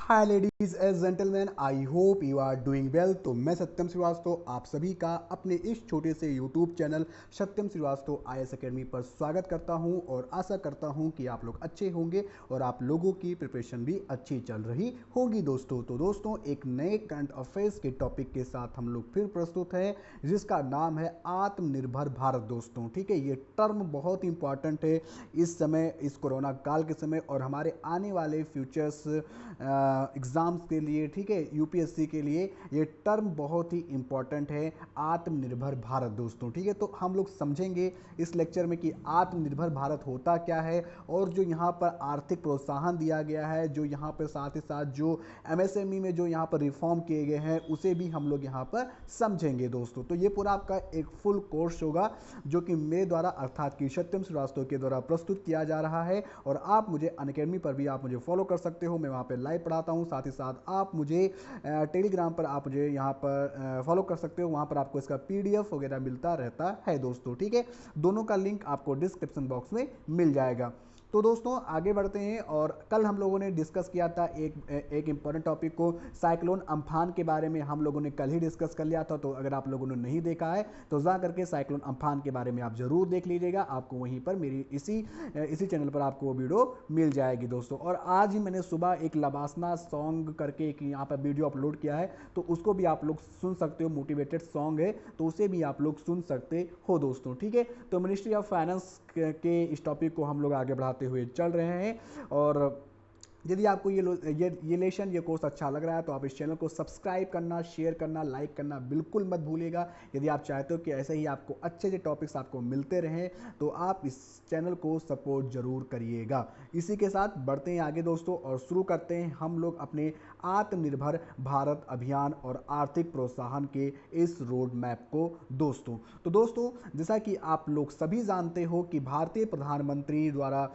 Hi ladies and gentleman, I hope you are doing well. तो मैं सत्यम श्रीवास्तव आप सभी का अपने इस छोटे से यूट्यूब चैनल सत्यम श्रीवास्तव आईएएस एकेडमी पर स्वागत करता हूं और आशा करता हूं कि आप लोग अच्छे होंगे और आप लोगों की प्रिपरेशन भी अच्छी चल रही होगी दोस्तों। तो दोस्तों, एक नए करंट अफेयर्स के टॉपिक के साथ हम लोग फिर प्रस्तुत हैं, जिसका नाम है आत्मनिर्भर भारत दोस्तों। ठीक है, ये टर्म बहुत इंपॉर्टेंट है इस समय, इस कोरोना काल के समय और हमारे आने वाले फ्यूचर्स एग्ज़ाम्स के लिए, ठीक है, यूपीएससी के लिए ये टर्म बहुत ही इंपॉर्टेंट है, आत्मनिर्भर भारत दोस्तों। ठीक है, तो हम लोग समझेंगे इस लेक्चर में कि आत्मनिर्भर भारत होता क्या है और जो यहाँ पर आर्थिक प्रोत्साहन दिया गया है, जो यहाँ पर साथ ही साथ जो एमएसएमई में जो यहाँ पर रिफॉर्म किए गए हैं उसे भी हम लोग यहाँ पर समझेंगे दोस्तों। तो ये पूरा आपका एक फुल कोर्स होगा जो कि मेरे द्वारा अर्थात कि सत्यम श्रीवास्तव के द्वारा प्रस्तुत किया जा रहा है और आप मुझे अनअकैडमी पर भी आप मुझे फॉलो कर सकते हो, मैं वहाँ पे लाइव पढ़ाता हूँ। साथ ही साथ आप मुझे टेलीग्राम पर आप मुझे यहाँ पर फॉलो कर सकते हो, वहाँ पर आपको इसका पीडीएफ वगैरह मिलता रहता है दोस्तों। ठीक है, दोनों का लिंक आपको डिस्क्रिप्शन बॉक्स में मिल जाएगा। तो दोस्तों आगे बढ़ते हैं और कल हम लोगों ने डिस्कस किया था एक इम्पॉर्टेंट टॉपिक को, साइक्लोन अम्फान के बारे में हम लोगों ने कल ही डिस्कस कर लिया था। तो अगर आप लोगों ने नहीं देखा है तो जा करके साइक्लोन अम्फान के बारे में आप जरूर देख लीजिएगा, आपको वहीं पर मेरी इसी चैनल पर आपको वो वीडियो मिल जाएगी दोस्तों। और आज ही मैंने सुबह एक लबासना सॉन्ग करके एक यहाँ पर वीडियो अपलोड किया है, तो उसको भी आप लोग सुन सकते हो, मोटिवेटेड सॉन्ग है तो उसे भी आप लोग सुन सकते हो दोस्तों। ठीक है, तो मिनिस्ट्री ऑफ फाइनेंस के इस टॉपिक को हम लोग आगे बढ़ाते हुए चल रहे हैं। और यदि आपको ये लेशन ये कोर्स अच्छा लग रहा है तो आप इस चैनल को सब्सक्राइब करना, शेयर करना, लाइक करना बिल्कुल मत भूलिएगा। यदि आप चाहते हो कि ऐसे ही आपको अच्छे से टॉपिक्स आपको मिलते रहें तो आप इस चैनल को सपोर्ट जरूर करिएगा। इसी के साथ बढ़ते हैं आगे दोस्तों और शुरू करते हैं हम लोग अपने आत्मनिर्भर भारत अभियान और आर्थिक प्रोत्साहन के इस रोड मैप को दोस्तों। तो दोस्तों, जैसा कि आप लोग सभी जानते हो कि भारतीय प्रधानमंत्री द्वारा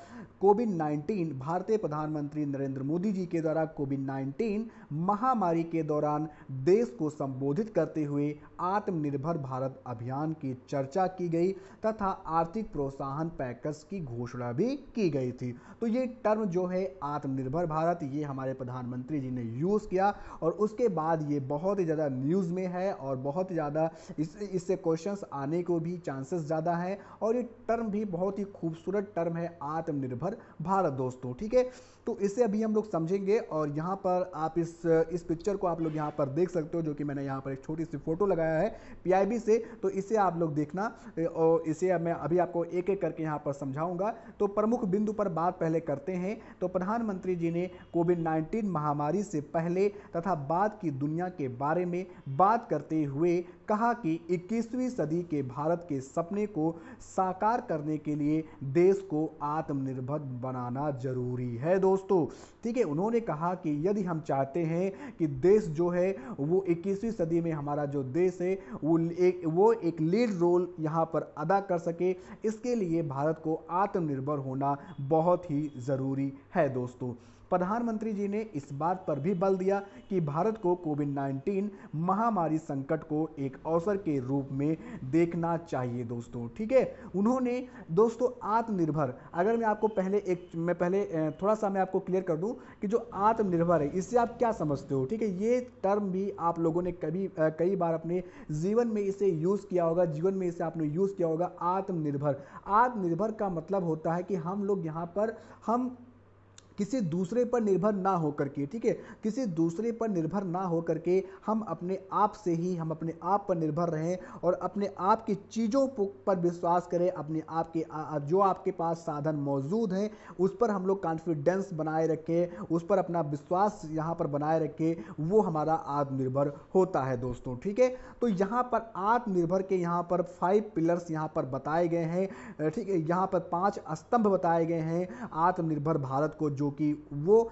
भारतीय प्रधानमंत्री नरेंद्र मोदी जी के द्वारा कोविड-19 महामारी के दौरान देश को संबोधित करते हुए आत्मनिर्भर भारत अभियान की चर्चा की गई तथा आर्थिक प्रोत्साहन पैकेज की घोषणा भी की गई थी। तो ये टर्म जो है आत्मनिर्भर भारत, ये हमारे प्रधानमंत्री जी ने यूज़ किया और उसके बाद ये बहुत ही ज़्यादा न्यूज़ में है और बहुत ही ज़्यादा इससे क्वेश्चंस आने को भी चांसेस ज़्यादा है। और ये टर्म भी बहुत ही खूबसूरत टर्म है, आत्मनिर्भर भारत दोस्तों। ठीक है, तो इसे अभी हम लोग समझेंगे और यहाँ पर आप इस पिक्चर को आप लोग यहाँ पर देख सकते हो, जो कि मैंने यहाँ पर एक छोटी सी फोटो लगाया है पीआईबी से, तो इसे आप लोग देखना और इसे मैं अभी आपको एक एक करके यहाँ पर समझाऊंगा। तो प्रमुख बिंदु पर बात पहले करते हैं। तो प्रधानमंत्री जी ने कोविड-19 महामारी से पहले तथा बाद की दुनिया के बारे में बात करते हुए कहा कि 21वीं सदी के भारत के सपने को साकार करने के लिए देश को आत्मनिर्भर बनाना जरूरी है दोस्तों। ठीक है, उन्होंने कहा कि यदि हम चाहते हैं कि देश जो है वो 21वीं सदी में हमारा जो देश है वो एक लीड रोल यहाँ पर अदा कर सके, इसके लिए भारत को आत्मनिर्भर होना बहुत ही ज़रूरी है दोस्तों। प्रधानमंत्री जी ने इस बात पर भी बल दिया कि भारत को कोविड-19 महामारी संकट को एक अवसर के रूप में देखना चाहिए दोस्तों। ठीक है, उन्होंने दोस्तों आत्मनिर्भर, अगर मैं पहले थोड़ा सा मैं आपको क्लियर कर दूं कि जो आत्मनिर्भर है इससे आप क्या समझते हो। ठीक है, ये टर्म भी आप लोगों ने कई बार अपने जीवन में इसे यूज़ किया होगा, जीवन में इसे आपने यूज़ किया होगा। आत्मनिर्भर का मतलब होता है कि हम लोग यहाँ पर हम किसी दूसरे पर निर्भर ना होकर के, ठीक है, किसी दूसरे पर निर्भर ना होकर के हम अपने आप से ही हम अपने आप पर निर्भर रहें और अपने आप की चीज़ों पर विश्वास करें, अपने आप के जो आपके पास साधन मौजूद हैं उस पर हम लोग कॉन्फिडेंस बनाए रखें, उस पर अपना विश्वास यहाँ पर बनाए रखें, वो हमारा आत्मनिर्भर होता है दोस्तों। ठीक है, तो यहाँ पर आत्मनिर्भर के यहाँ पर 5 पिलर्स यहाँ पर बताए गए हैं। ठीक है, यहाँ पर 5 स्तंभ बताए गए हैं आत्मनिर्भर भारत को, जो कि वो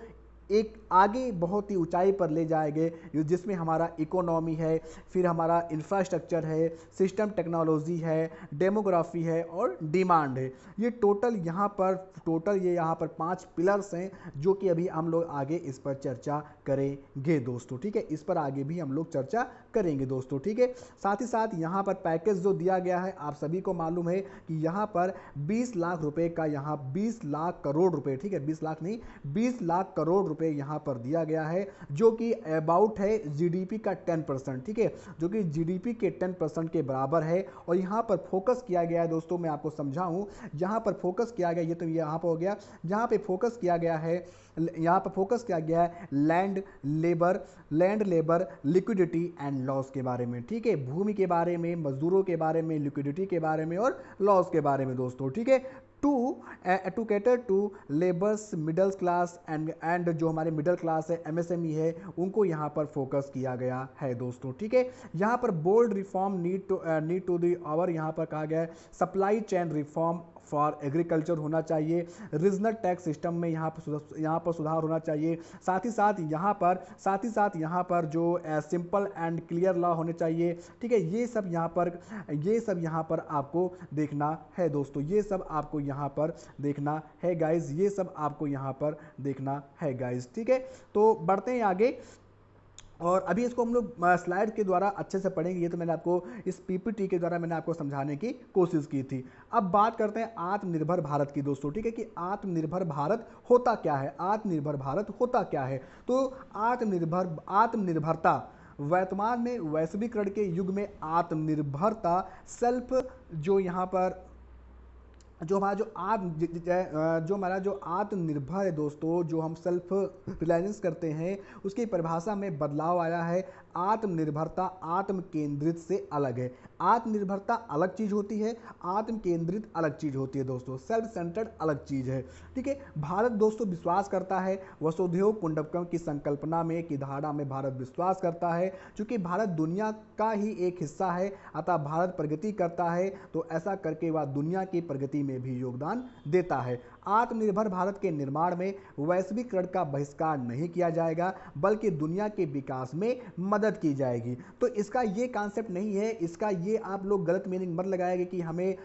एक आगे बहुत ही ऊंचाई पर ले जाएंगे, जिसमें हमारा इकोनॉमी है, फिर हमारा इंफ्रास्ट्रक्चर है, सिस्टम टेक्नोलॉजी है, डेमोग्राफी है और डिमांड है। ये यहाँ पर 5 पिलर्स हैं जो कि अभी हम लोग आगे इस पर चर्चा करेंगे दोस्तों। ठीक है, इस पर आगे भी हम लोग चर्चा करेंगे दोस्तों। ठीक है, साथ ही साथ यहाँ पर पैकेज जो दिया गया है आप सभी को मालूम है कि यहाँ पर 20 लाख रुपए का, यहाँ 20 लाख करोड़ रुपए, ठीक है, 20 लाख नहीं 20 लाख करोड़ रुपए यहाँ पर दिया गया है, जो कि अबाउट है जीडीपी का 10%, ठीक है, जो कि जीडीपी के 10% के बराबर है। और यहाँ पर फोकस किया गया है दोस्तों, मैं आपको समझाऊं, यहाँ पर फोकस किया गया, ये तो यहाँ पर हो गया, जहाँ पे फोकस किया गया है, यहाँ पर फोकस किया गया है land labour liquidity and loss के बारे में, ठीक है, भूमि के बारे में, मजदूरों के बारे में, लिक्विडिटी के बारे में और लॉस के बारे में दोस्तों, ठीक है। To cater to labours middle class and जो हमारे मिडिल क्लास है, एमएसएमई है, उनको यहाँ पर फोकस किया गया है दोस्तों, ठीक है। यहाँ पर बोल्ड रिफॉर्म नीड टू दी और यहाँ पर कहा गया है supply chain reform for agriculture होना चाहिए, रीजनल टैक्स सिस्टम में यहाँ पर सुधार होना चाहिए, साथ ही साथ यहाँ पर जो सिंपल एंड क्लियर लॉ होने चाहिए, ठीक है। ये सब यहाँ पर आपको देखना है दोस्तों, ये सब आपको यहाँ पर देखना है गाइज, ये सब आपको यहाँ पर देखना है गाइज, ठीक है। तो बढ़ते हैं आगे, और अभी इसको हम लोग स्लाइड के द्वारा अच्छे से पढ़ेंगे। ये तो मैंने आपको इस पीपीटी के द्वारा मैंने आपको समझाने की कोशिश की थी। अब बात करते हैं आत्मनिर्भर भारत की दोस्तों, ठीक है, कि आत्मनिर्भर भारत होता क्या है, आत्मनिर्भर भारत होता क्या है। तो आत्मनिर्भरता वर्तमान में वैश्वीकरण के युग में आत्मनिर्भरता सेल्फ जो यहाँ पर जो हमारा जो आत्मनिर्भर है दोस्तों, जो हम सेल्फ रिलायंस करते हैं, उसकी परिभाषा में बदलाव आया है। आत्मनिर्भरता आत्म केंद्रित से अलग है। आत्मनिर्भरता अलग चीज होती है, आत्म केंद्रित अलग चीज होती है दोस्तों, सेल्फ सेंटर्ड अलग चीज है, ठीक है। भारत दोस्तों विश्वास करता है वसुधैव कुटुंबकम की संकल्पना में, की धारणा में भारत विश्वास करता है। क्योंकि भारत दुनिया का ही एक हिस्सा है, अतः भारत प्रगति करता है, तो ऐसा करके वह दुनिया की प्रगति में भी योगदान देता है। आत्मनिर्भर भारत के निर्माण में वैश्वीकरण का बहिष्कार नहीं किया जाएगा, बल्कि दुनिया के विकास में मदद की जाएगी। तो इसका ये कॉन्सेप्ट नहीं है, इसका ये आप लोग गलत मीनिंग मत लगाएंगे कि हमें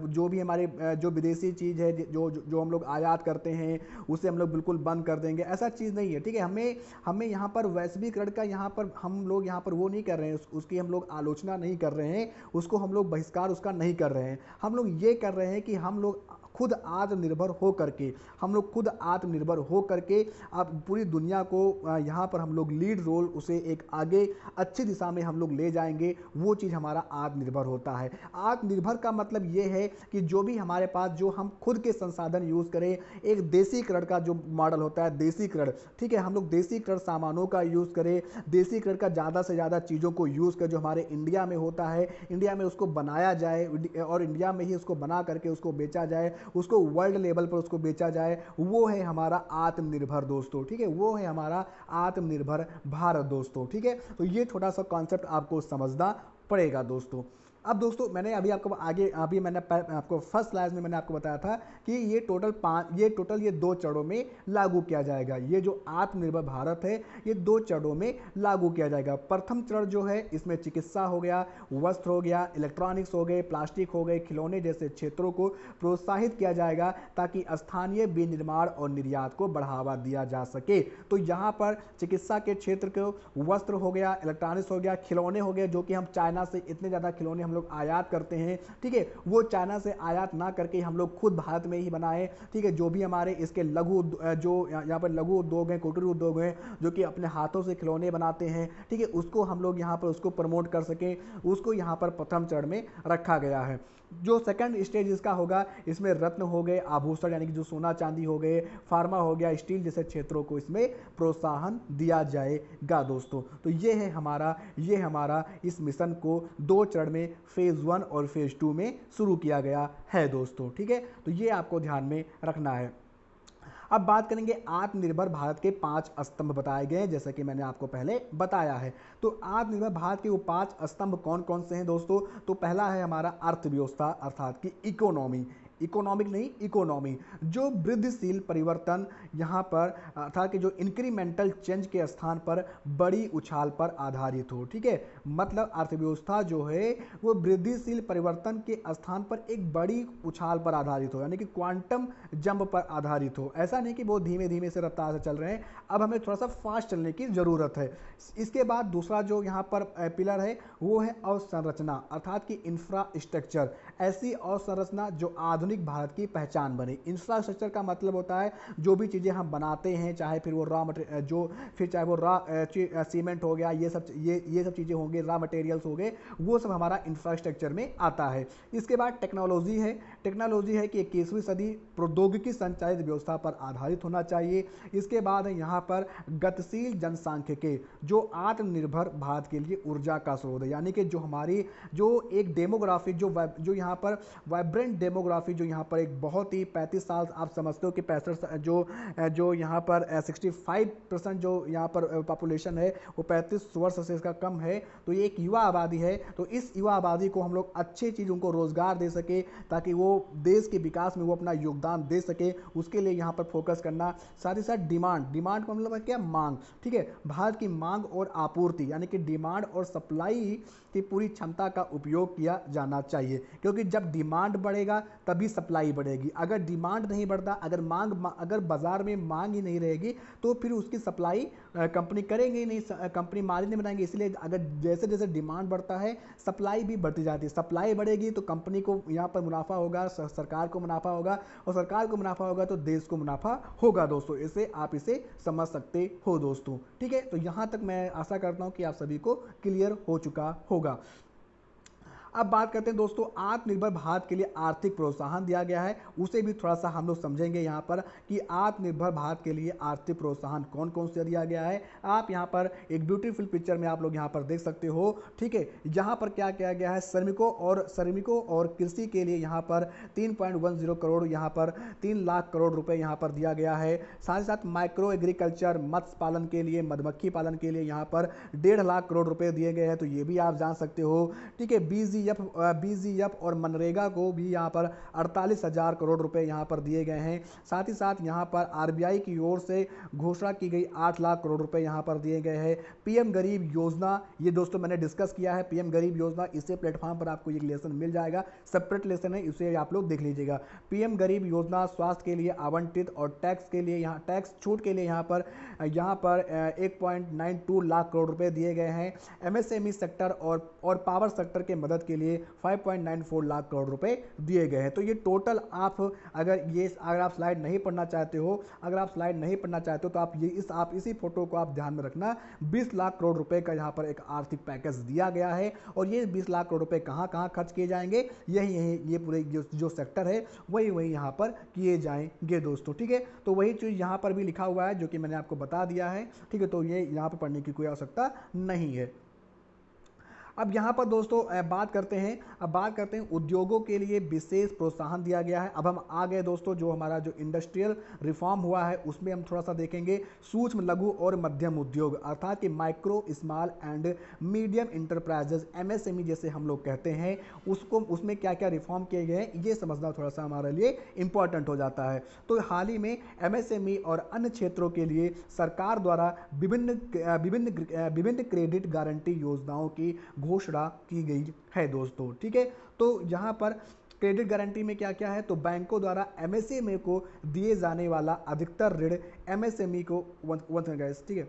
जो भी हमारे जो विदेशी चीज़ है, जो हम लोग आयात करते हैं, उसे हम लोग बिल्कुल बंद कर देंगे, ऐसा चीज़ नहीं है, ठीक है। हमें यहाँ पर वैश्वीकरण का यहाँ पर हम लोग यहाँ पर वो नहीं कर रहे हैं, उसकी हम लोग आलोचना नहीं कर रहे हैं, उसको हम लोग बहिष्कार उसका नहीं कर रहे हैं। हम लोग ये कर रहे हैं कि हम लोग खुद आत्मनिर्भर हो करके अब पूरी दुनिया को यहाँ पर हम लोग लीड रोल, उसे एक आगे अच्छी दिशा में हम लोग ले जाएंगे, वो चीज़ हमारा आत्मनिर्भर होता है। आत्मनिर्भर का मतलब ये है कि जो भी हमारे पास, जो हम खुद के संसाधन यूज़ करें, एक देसीकरण का जो मॉडल होता है, देसीकरण, ठीक है, हम लोग देसीकरण सामानों का यूज़ करें, देसीकरण का ज़्यादा से ज़्यादा चीज़ों को यूज़ कर, जो हमारे इंडिया में होता है, इंडिया में उसको बनाया जाए और इंडिया में ही उसको बना करके उसको बेचा जाए, उसको वर्ल्ड लेवल पर उसको बेचा जाए, वो है हमारा आत्मनिर्भर दोस्तों, ठीक है, वो है हमारा आत्मनिर्भर भारत दोस्तों, ठीक है। तो ये छोटा सा कॉन्सेप्ट आपको समझना पड़ेगा दोस्तों। अब दोस्तों मैंने अभी आपको आपको फर्स्ट स्लाइड में मैंने आपको बताया था कि ये टोटल ये 2 चरणों में लागू किया जाएगा। ये जो आत्मनिर्भर भारत है, ये 2 चरणों में लागू किया जाएगा। प्रथम चरण जो है, इसमें चिकित्सा हो गया, वस्त्र हो गया, इलेक्ट्रॉनिक्स हो गए, प्लास्टिक हो गए, खिलौने जैसे क्षेत्रों को प्रोत्साहित किया जाएगा, ताकि स्थानीय विनिर्माण और निर्यात को बढ़ावा दिया जा सके। तो यहाँ पर चिकित्सा के क्षेत्र को, वस्त्र हो गया, इलेक्ट्रॉनिक्स हो गया, खिलौने हो गए, जो कि हम चाइना से इतने ज़्यादा खिलौने हम लोग आयात करते हैं, ठीक है, वो चाइना से आयात ना करके हम लोग खुद भारत में ही बनाए, ठीक है। जो भी हमारे इसके जो यहाँ पर लघु उद्योग हैं, कुटीर उद्योग हैं, जो कि अपने हाथों से खिलौने बनाते हैं, ठीक है, उसको हम लोग यहाँ पर उसको प्रमोट कर सकें, उसको यहाँ पर प्रथम चरण में रखा गया है। जो सेकंड स्टेज इसका होगा, इसमें रत्न हो गए, आभूषण यानी कि जो सोना चांदी हो गए, फार्मा हो गया, स्टील जैसे क्षेत्रों को इसमें प्रोत्साहन दिया जाएगा दोस्तों। तो ये हमारा इस मिशन को 2 चरण में फेज 1 और फेज 2 में शुरू किया गया है दोस्तों, ठीक है। तो ये आपको ध्यान में रखना है। अब बात करेंगे आत्मनिर्भर भारत के 5 स्तंभ बताए गए हैं, जैसा कि मैंने आपको पहले बताया है। तो आत्मनिर्भर भारत के वो 5 स्तंभ कौन कौन से हैं दोस्तों? तो पहला है हमारा अर्थव्यवस्था, अर्थात कि इकोनॉमी, इकोनॉमिक नहीं इकोनॉमी, जो वृद्धिशील परिवर्तन यहाँ पर अर्थात कि जो इंक्रीमेंटल चेंज के स्थान पर बड़ी उछाल पर आधारित हो, ठीक है। मतलब अर्थव्यवस्था जो है वो वृद्धिशील परिवर्तन के स्थान पर एक बड़ी उछाल पर आधारित हो, यानी कि क्वांटम जंप पर आधारित हो। ऐसा नहीं कि बहुत धीमे धीमे से रफ्तार से चल रहे हैं, अब हमें थोड़ा सा फास्ट चलने की ज़रूरत है। इसके बाद दूसरा जो यहाँ पर पिलर है वो है अवसंरचना, अर्थात कि इंफ्रास्ट्रक्चर। ऐसी अवसंरचना जो आधुनिक भारत की पहचान बने। इंफ्रास्ट्रक्चर का मतलब होता है जो भी चीज़ें हम बनाते हैं, चाहे फिर वो रॉ मटेरियल जो फिर चाहे वो सीमेंट हो गया, ये सब चीज़ें होंगे, रॉ मटेरियल्स हो गए, वो सब हमारा इंफ्रास्ट्रक्चर में आता है। इसके बाद टेक्नोलॉजी है। टेक्नोलॉजी है कि 21वीं सदी प्रौद्योगिकी संचालित व्यवस्था पर आधारित होना चाहिए। इसके बाद है यहाँ पर गतिशील जनसांख्यिकी जो आत्मनिर्भर भारत के लिए ऊर्जा का स्रोत है, यानी कि जो हमारी जो एक डेमोग्राफी जो यहाँ पर वाइब्रेंट डेमोग्राफी जो यहाँ पर एक बहुत ही 35 साल आप समझते हो कि 65 जो यहाँ पर 65% जो यहाँ पर पॉपुलेशन है वो 35 वर्ष से इसका कम है, तो ये एक युवा आबादी है। तो इस युवा आबादी को हम लोग अच्छी चीज़ उनको रोजगार दे सके ताकि वो देश के विकास में वो अपना योगदान दे सके, उसके लिए यहाँ पर फोकस करना। साथ ही साथ डिमांड का मतलब है क्या, मांग। ठीक है, भारत की मांग और आपूर्ति यानी कि डिमांड और सप्लाई की पूरी क्षमता का उपयोग किया जाना चाहिए, क्योंकि जब डिमांड बढ़ेगा तभी सप्लाई बढ़ेगी। अगर डिमांड नहीं बढ़ता, अगर बाजार में मांग ही नहीं रहेगी तो फिर उसकी सप्लाई कंपनी करेंगे ही नहीं, कंपनी मार्जिन नहीं बनाएंगे। इसलिए अगर जैसे जैसे डिमांड बढ़ता है सप्लाई भी बढ़ती जाती है। सप्लाई बढ़ेगी तो कंपनी को यहाँ पर मुनाफा होगा, सरकार को मुनाफा होगा, और सरकार को मुनाफा होगा तो देश को मुनाफा होगा दोस्तों। इसे आप इसे समझ सकते हो दोस्तों। ठीक है, तो यहाँ तक मैं आशा करता हूँ कि आप सभी को क्लियर हो चुका होगा। अब बात करते हैं दोस्तों, आत्मनिर्भर भारत के लिए आर्थिक प्रोत्साहन दिया गया है, उसे भी थोड़ा सा हम लोग समझेंगे यहाँ पर कि आत्मनिर्भर भारत के लिए आर्थिक प्रोत्साहन कौन कौन से दिया गया है। आप यहाँ पर एक ब्यूटीफुल पिक्चर में आप लोग यहाँ पर देख सकते हो। ठीक है, यहाँ पर क्या किया गया है, श्रमिकों और कृषि के लिए यहाँ पर 3.10 करोड़, यहाँ पर 3 लाख करोड़ रुपए यहाँ पर दिया गया है। साथ ही साथ माइक्रो एग्रीकल्चर, मत्स्य पालन के लिए, मधुमक्खी पालन के लिए यहाँ पर 1.5 लाख करोड़ रुपए दिए गए हैं, तो ये भी आप जान सकते हो। ठीक है, बीजीएफ और मनरेगा को भी यहाँ पर 48,000 करोड़ रुपए यहाँ पर दिए गए हैं। साथ ही साथ यहाँ पर आरबीआई की ओर से घोषणा की गई 8 लाख करोड़ रुपए यहाँ पर दिए गए हैं। पीएम गरीब योजना, ये दोस्तों मैंने डिस्कस किया है पीएम गरीब योजना, इसे प्लेटफॉर्म पर आपको ये लेसन मिल जाएगा, सेपरेट लेसन है, इसे आप लोग देख लीजिएगा। पीएम गरीब योजना स्वास्थ्य के लिए आवंटित और टैक्स के लिए यहाँ टैक्स छूट के लिए यहाँ पर 1.92 लाख करोड़ रुपए दिए गए हैं। एमएसएमई सेक्टर और पावर सेक्टर के मदद के लिए 5.94 लाख करोड़ रुपए दिए गए हैं। तो ये टोटल अगर आप स्लाइड नहीं पढ़ना चाहते हो तो आप इसी फोटो को आप ध्यान में रखना। 20 लाख करोड़ रुपए का यहाँ पर एक आर्थिक पैकेज दिया गया है, और ये 20 लाख करोड़ रुपए कहाँ खर्च किए जाएंगे, ये पूरे जो सेक्टर है वही यहाँ पर किए जाएंगे दोस्तों। ठीक है, तो वही चीज यहाँ पर भी लिखा हुआ है जो कि मैंने आपको बता दिया है। ठीक है, तो ये यहाँ पर पढ़ने की कोई आवश्यकता नहीं है। अब यहाँ पर दोस्तों बात करते हैं उद्योगों के लिए विशेष प्रोत्साहन दिया गया है। अब हम आ गए दोस्तों, जो हमारा जो इंडस्ट्रियल रिफॉर्म हुआ है उसमें हम थोड़ा सा देखेंगे सूक्ष्म लघु और मध्यम उद्योग, अर्थात कि micro small and medium enterprises, MSME जैसे हम लोग कहते हैं, उसमें क्या क्या रिफॉर्म किए गए हैं ये समझना थोड़ा सा हमारे लिए इंपॉर्टेंट हो जाता है। तो हाल ही में एमएसएमई और अन्य क्षेत्रों के लिए सरकार द्वारा विभिन्न क्रेडिट गारंटी योजनाओं की घोषणा की गई है दोस्तों। ठीक है, तो यहाँ पर क्रेडिट गारंटी में क्या क्या है, तो बैंकों द्वारा एमएसएमई को दिए जाने वाला अधिकतर ऋण एमएसएमई को ठीक है,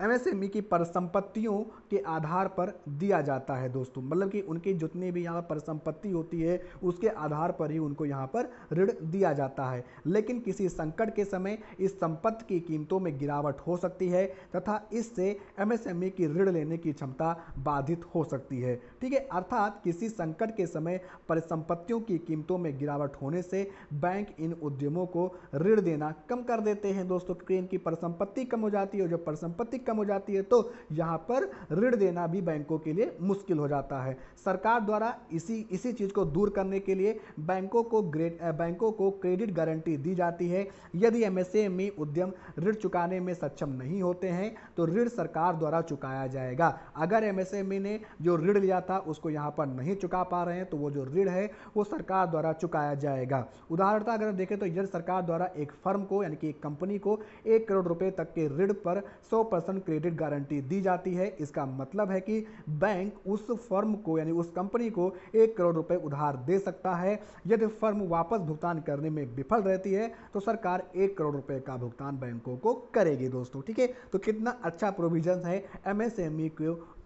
एमएसएमई की परिसंपत्तियों के आधार पर दिया जाता है दोस्तों। मतलब कि उनकी जितनी भी यहाँ पर परिसंपत्ति होती है उसके आधार पर ही उनको यहाँ पर ऋण दिया जाता है। लेकिन किसी संकट के समय इस संपत्ति की कीमतों में गिरावट हो सकती है तथा इससे एमएसएमई की ऋण लेने की क्षमता बाधित हो सकती है। ठीक है, अर्थात किसी संकट के समय परिसंपत्तियों की कीमतों में गिरावट होने से बैंक इन उद्यमों को ऋण देना कम कर देते हैं दोस्तों, क्योंकि इनकी परिसंपत्ति कम हो जाती है। जब परिसंपत्ति कम हो जाती है तो यहाँ पर ऋण देना भी बैंकों के लिए मुश्किल हो जाता है। सरकार द्वारा इसी चीज को दूर करने के लिए बैंकों को क्रेडिट गारंटी दी जाती है। यदि एमएसएमई उद्यम ऋण चुकाने में सक्षम नहीं होते हैं तो ऋण सरकार द्वारा चुकाया जाएगा। अगर एमएसएमई ने जो ऋण लिया था उसको यहाँ पर नहीं चुका पा रहे हैं तो वो जो ऋण है वो सरकार द्वारा चुकाया जाएगा। उदाहरणतः अगर देखें तो यदि सरकार द्वारा एक फर्म को यानी कि एक कंपनी को 1 करोड़ रुपए तक के ऋण पर 100% क्रेडिट गारंटी दी जाती है, इसका मतलब है कि बैंक उस फर्म को यानी उस कंपनी को 1 करोड़ रुपए उधार दे सकता है। यदि फर्म वापस भुगतान करने में विफल रहती है तो सरकार 1 करोड़ रुपए का भुगतान बैंकों को करेगी दोस्तों। ठीक है, तो कितना अच्छा प्रोविजन है एमएसएमई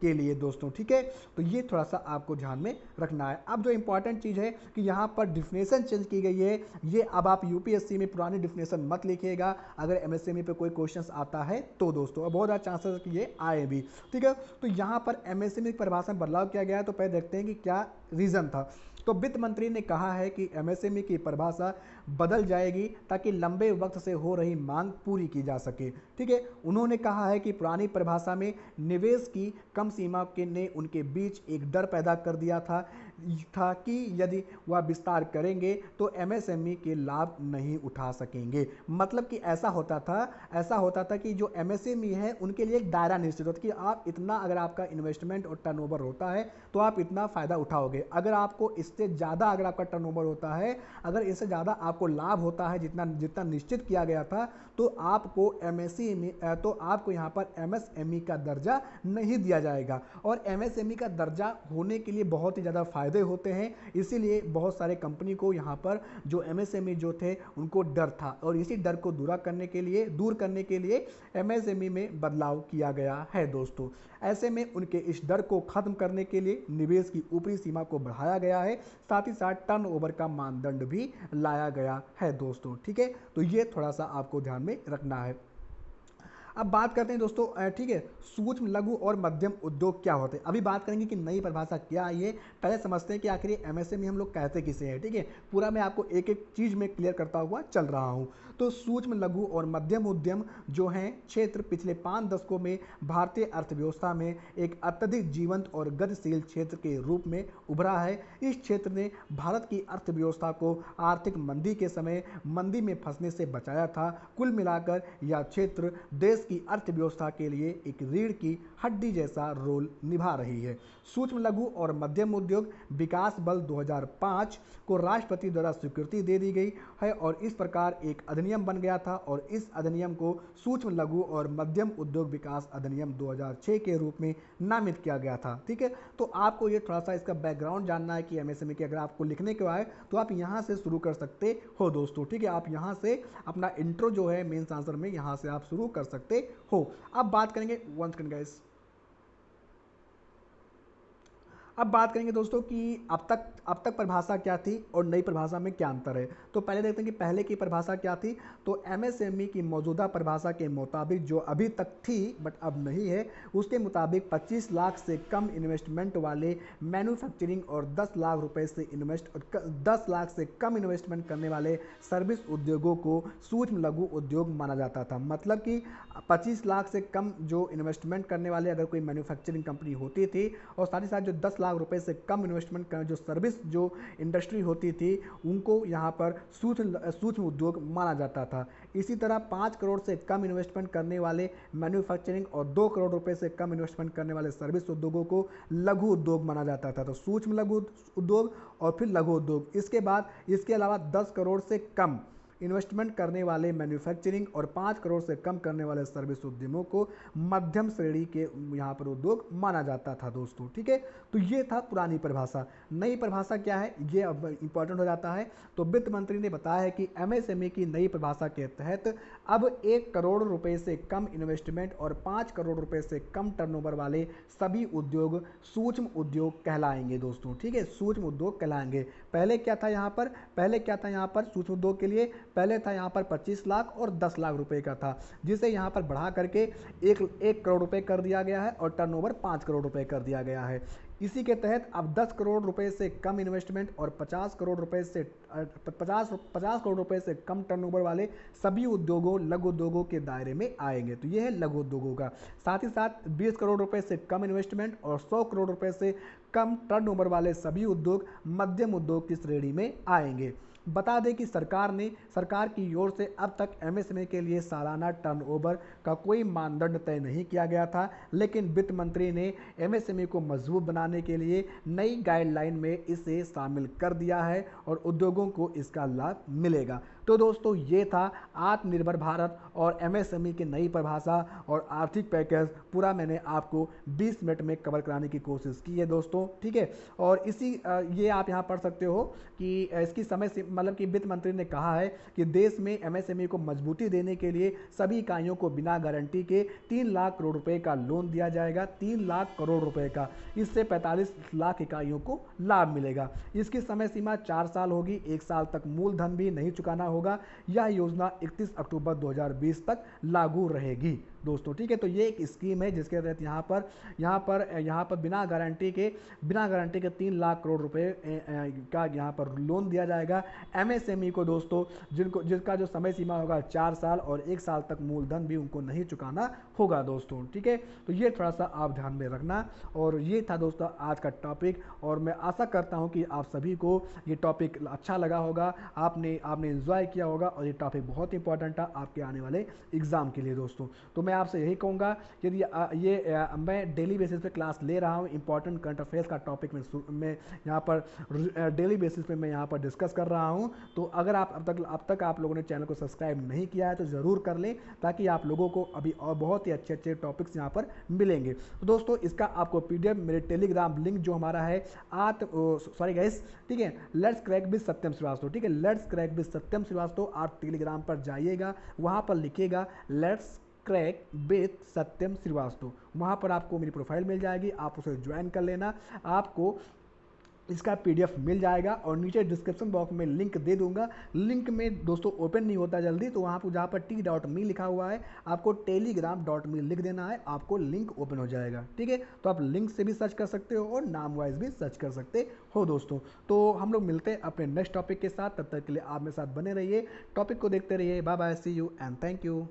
के लिए दोस्तों, ठीक है। तो ये थोड़ा सा आपको ध्यान में रखना है। अब जो इंपॉर्टेंट चीज़ है कि यहाँ पर डिफिनेशन चेंज की गई है, ये अब आप यूपीएससी में पुरानी डिफिनेशन मत लिखिएगा अगर एमएसएमई पे कोई क्वेश्चन आता है तो दोस्तों, और बहुत ज़्यादा चांसेस है कि ये आए भी, ठीक है। तो यहाँ पर एमएसएमई की परिभाषा में बदलाव किया गया है, तो पहले देखते हैं कि क्या रीज़न था। तो वित्त मंत्री ने कहा है कि एमएसएमई की परिभाषा बदल जाएगी ताकि लंबे वक्त से हो रही मांग पूरी की जा सके, ठीक है। उन्होंने कहा है कि पुरानी परिभाषा में निवेश की कम सीमा के ने उनके बीच एक डर पैदा कर दिया था कि यदि वह विस्तार करेंगे तो एमएसएमई के लाभ नहीं उठा सकेंगे। मतलब कि ऐसा होता था कि जो एमएसएमई है उनके लिए एक दायरा निश्चित होता कि आप इतना, अगर आपका इन्वेस्टमेंट और टर्नओवर होता है तो आप इतना फायदा उठाओगे। अगर आपको इससे ज़्यादा, अगर आपका टर्नओवर होता है, अगर इससे ज़्यादा आपको लाभ होता है जितना निश्चित किया गया था, तो आपको यहाँ पर एमएसएमई का दर्जा नहीं दिया जाएगा। और एमएसएमई का दर्जा होने के लिए बहुत ही ज़्यादा फायदे होते हैं, इसीलिए बहुत सारे कंपनी को यहाँ पर जो एमएसएमई जो थे उनको डर था, और इसी डर को दूर करने के लिए एमएसएमई में बदलाव किया गया है दोस्तों। ऐसे में उनके इस डर को खत्म करने के लिए निवेश की ऊपरी सीमा को बढ़ाया गया है, साथ ही साथ टर्नओवर का मानदंड भी लाया गया है दोस्तों, ठीक है। तो ये थोड़ा सा आपको ध्यान में रखना है। अब बात करते हैं दोस्तों, ठीक है, सूक्ष्म लघु और मध्यम उद्योग क्या होते हैं। अभी बात करेंगे कि नई परिभाषा क्या आई है, पहले समझते हैं कि आखिर एमएसएमई हम लोग कहते किसे हैं, ठीक है। पूरा मैं आपको एक एक चीज में क्लियर करता हुआ चल रहा हूं। तो सूक्ष्म लघु और मध्यम उद्यम जो हैं क्षेत्र पिछले 5 दशकों में भारतीय अर्थव्यवस्था में एक अत्यधिक जीवंत और गतिशील क्षेत्र के रूप में उभरा है। इस क्षेत्र ने भारत की अर्थव्यवस्था को आर्थिक मंदी के समय मंदी में फंसने से बचाया था। कुल मिलाकर यह क्षेत्र देश की अर्थव्यवस्था के लिए एक रीढ़ की हड्डी जैसा रोल निभा रही है। सूक्ष्म लघु और मध्यम उद्योग विकास बल 2005 को राष्ट्रपति द्वारा स्वीकृति दे दी गई है और इस प्रकार एक अधिनियम बन गया था, और इस अधिनियम को सूक्ष्म लघु और मध्यम उद्योग विकास अधिनियम 2006 के रूप में नामित किया गया था, ठीक है। तो आपको ये थोड़ा सा इसका बैकग्राउंड जानना है कि एमएसएमई के अगर आपको लिखने के आए तो आप यहाँ से शुरू कर सकते हो दोस्तों, ठीक है। आप यहाँ से अपना इंट्रो जो है मेंस आंसर में यहाँ से आप शुरू कर सकते हो। अब बात करेंगे अब बात करेंगे दोस्तों कि अब तक परिभाषा क्या थी और नई परिभाषा में क्या अंतर है। तो पहले देखते हैं कि पहले की परिभाषा क्या थी। तो एमएसएमई की मौजूदा परिभाषा के मुताबिक, जो अभी तक थी बट अब नहीं है, उसके मुताबिक 25 लाख से कम इन्वेस्टमेंट वाले मैन्युफैक्चरिंग और 10 लाख से कम इन्वेस्टमेंट करने वाले सर्विस उद्योगों को सूक्ष्म लघु उद्योग माना जाता था। मतलब कि 25 लाख से कम जो इन्वेस्टमेंट करने वाले अगर कोई मैन्युफैक्चरिंग कंपनी होती थी, और साथ ही साथ जो 10 लाख रुपए से कम इन्वेस्टमेंट कर जो सर्विस जो इंडस्ट्री होती थी, उनको यहाँ पर सूक्ष्म उद्योग माना जाता था। इसी तरह 5 करोड़ से कम इन्वेस्टमेंट करने वाले मैन्युफैक्चरिंग और 2 करोड़ रुपए से कम इन्वेस्टमेंट करने वाले सर्विस उद्योगों को लघु उद्योग माना जाता था। तो सूक्ष्म लघु उद्योग और फिर लघु उद्योग। इसके अलावा 10 करोड़ से कम इन्वेस्टमेंट करने वाले मैन्युफैक्चरिंग और 5 करोड़ से कम करने वाले सर्विस उद्यमों को मध्यम श्रेणी के यहाँ पर उद्योग माना जाता था दोस्तों, ठीक है। तो ये था पुरानी परिभाषा। नई परिभाषा क्या है, ये अब इंपॉर्टेंट हो जाता है। तो वित्त मंत्री ने बताया है कि एमएसएमई की नई परिभाषा के तहत अब 1 करोड़ रुपए से कम इन्वेस्टमेंट और 5 करोड़ रुपए से कम टर्नओवर वाले सभी उद्योग सूक्ष्म उद्योग कहलाएंगे दोस्तों, ठीक है। सूक्ष्म उद्योग कहलाएंगे। पहले क्या था यहाँ पर सूक्ष्म उद्योग के लिए पहले था यहाँ पर 25 लाख और 10 लाख रुपए का था, जिसे यहाँ पर बढ़ा करके 1 करोड़ रुपए कर दिया गया है और टर्नओवर 5 करोड़ रुपए कर दिया गया है। इसी के तहत अब 10 करोड़ रुपए से कम इन्वेस्टमेंट और 50 करोड़ रुपए से कम टर्नओवर वाले सभी उद्योगों लघु उद्योगों के दायरे में आएंगे। तो ये है लघु उद्योगों का। साथ ही साथ 20 करोड़ रुपए से कम इन्वेस्टमेंट और 100 करोड़ रुपए से कम टर्नओवर वाले सभी उद्योग मध्यम उद्योग की श्रेणी में आएंगे। बता दें कि सरकार की ओर से अब तक एमएसएमई के लिए सालाना टर्नओवर का कोई मानदंड तय नहीं किया गया था, लेकिन वित्त मंत्री ने एमएसएमई को मजबूत बनाने के लिए नई गाइडलाइन में इसे शामिल कर दिया है और उद्योगों को इसका लाभ मिलेगा। तो दोस्तों ये था आत्मनिर्भर भारत और एमएसएमई की नई परिभाषा और आर्थिक पैकेज पूरा मैंने आपको 20 मिनट में कवर कराने की कोशिश की है दोस्तों, ठीक है। और ये आप यहाँ पढ़ सकते हो कि इसकी समय से मतलब कि वित्त मंत्री ने कहा है कि देश में एमएसएमई को मजबूती देने के लिए सभी इकाइयों को बिना गारंटी के 3 लाख करोड़ रुपए का लोन दिया जाएगा, 3 लाख करोड़ रुपए का। इससे 45 लाख इकाइयों को लाभ मिलेगा। इसकी समय सीमा 4 साल होगी, 1 साल तक मूलधन भी नहीं चुकाना होगा। यह योजना 31 अक्टूबर 2020 तक लागू रहेगी दोस्तों, ठीक है। तो ये एक स्कीम है जिसके तहत यहाँ पर बिना गारंटी के 3 लाख करोड़ रुपए का यहाँ पर लोन दिया जाएगा एमएसएमई को दोस्तों, जिसका जो समय सीमा होगा 4 साल और 1 साल तक मूलधन भी उनको नहीं चुकाना होगा दोस्तों, ठीक है। तो ये थोड़ा सा आप ध्यान में रखना। और ये था दोस्तों आज का टॉपिक, और मैं आशा करता हूँ कि आप सभी को ये टॉपिक अच्छा लगा होगा, आपने एंजॉय किया होगा, और ये टॉपिक बहुत इंपॉर्टेंट था आपके आने वाले एग्जाम के लिए दोस्तों। तो मैं आपसे यही कहूँगा, यदि मैं डेली बेसिस पे क्लास ले रहा हूँ, इंपॉर्टेंट करंट अफेयर्स का टॉपिक मैं यहाँ पर डेली बेसिस पे मैं यहाँ पर डिस्कस कर रहा हूँ। तो अगर आप अब तक आप लोगों ने चैनल को सब्सक्राइब नहीं किया है तो ज़रूर कर लें, ताकि आप लोगों को अभी और बहुत ही अच्छे अच्छे टॉपिक्स यहाँ पर मिलेंगे। तो दोस्तों इसका आपको PDF मेरे टेलीग्राम लिंक जो हमारा है सॉरी गाइस, ठीक है, लेट्स क्रैक विद सत्यम श्रीवास्तव, ठीक है, लेट्स क्रैक विद सत्यम श्रीवास्तव, आप टेलीग्राम पर जाइएगा, वहाँ पर लिखिएगा लेट्स क्रैक विद सत्यम श्रीवास्तव, वहाँ पर आपको मेरी प्रोफाइल मिल जाएगी, आप उसे ज्वाइन कर लेना, आपको इसका PDF मिल जाएगा। और नीचे डिस्क्रिप्शन बॉक्स में लिंक दे दूंगा, लिंक में दोस्तों ओपन नहीं होता जल्दी, तो वहाँ पर जहाँ पर t.me लिखा हुआ है आपको telegram.me लिख देना है, आपको लिंक ओपन हो जाएगा, ठीक है। तो आप लिंक से भी सर्च कर सकते हो और नाम वाइज भी सर्च कर सकते हो दोस्तों। तो हम लोग मिलते हैं अपने नेक्स्ट टॉपिक के साथ, तब तक के लिए आप मेरे साथ बने रहिए, टॉपिक को देखते रहिए। Bye bye, see you and thank you.